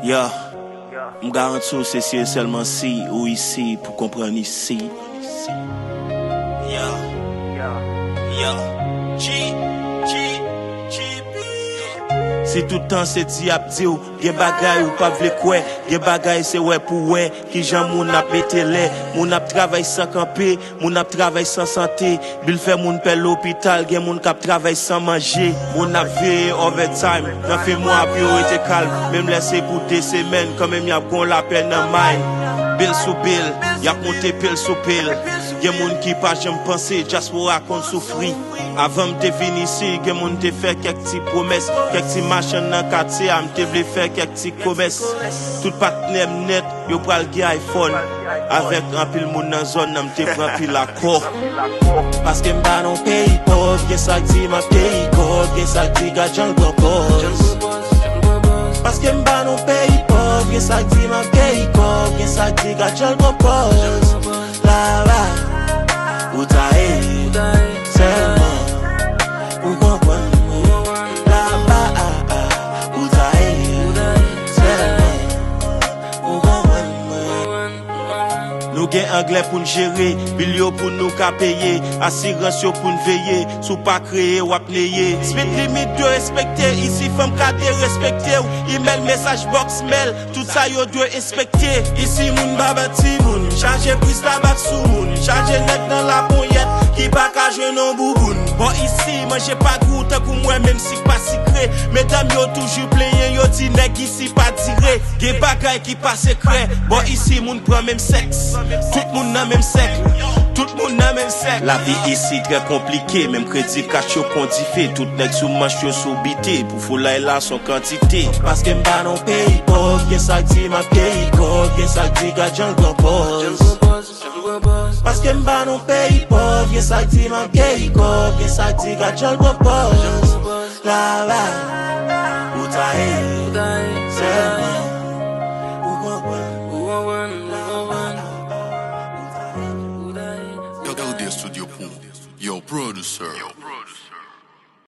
Yeah, m'garantis c'est seulement si ou ici pour comprendre ici. Yeah, si tout le temps c'est dit à dire, gen bagay ou pas vle kwe, gen bagay c'est ouais pour ouais, qui jan moun ap mette lè, moun ap travail sans camper, moun ap travail sans santé, bil fait moun pe l'hôpital, gen moun kap travail sans manger, moun ap veillé overtime, nan fait moi puis été calme, même laissé pour des semaines, quand même y'a gon la peine en main. Bill sous bill, y'a compté pile sous pile. Y'a moun qui pas j'aime penser, just pour raconter souffrir. Avant m'te vini ici, y'a moun te fait quelques petites promesses, quelques petits machins dans quartier, m'te vle faire quelques petits commerces. Tout partenaire net, yo pral gen iPhone. Avec un pile moun dans zone, m'te prend pile accord. Parce que m'ba non pays pauvre, y'a ça dit ma pays pauvre, y'a ça dit ga jungle boss. Parce que m'ba non pays pauvre, y'a ça dit ma pays pauvre, y'a ça dit ga jungle boss. Là-bas, où t'as seulement pour comprendre. Là-bas, où t'as seulement pour comprendre. Nous gen anglais pour nous gérer, bilio pour nous ka payer, assurance pour nous veiller, sous pas créer ou apnéyer. Speed limit de respecter, ici femme cadre respecter, email message box mail, tout ça yo doit inspecter. Ici moun babati moun, charger prise la bac sous moun, charger net dans la poignette, qui pas ka jouer non bouboune. Bon ici, mangez pas goût pour moi même si pas secret. Mesdames yo toujours playé, yo dit nèg ici pas tiré. Gen bagay qui pas secret. Bon ici moun prend même sexe. Tout moun nan même sexe. Tout moun nan même sexe. La vie ici très compliquée, même crédit cash yo quantifié. Tout nèg sous manche yo sous bité pour foulay là son quantité. Parce que m'ba non pays pauvre, que ça dit ma pays pauvre, que ça dit ga jungle boss. Parce que m'ba non pays pauvre, que ça dit ma pays pauvre, que ça dit ga jungle boss. Là-bas, où t'as seulement où Yo, Studio Pool, your producer.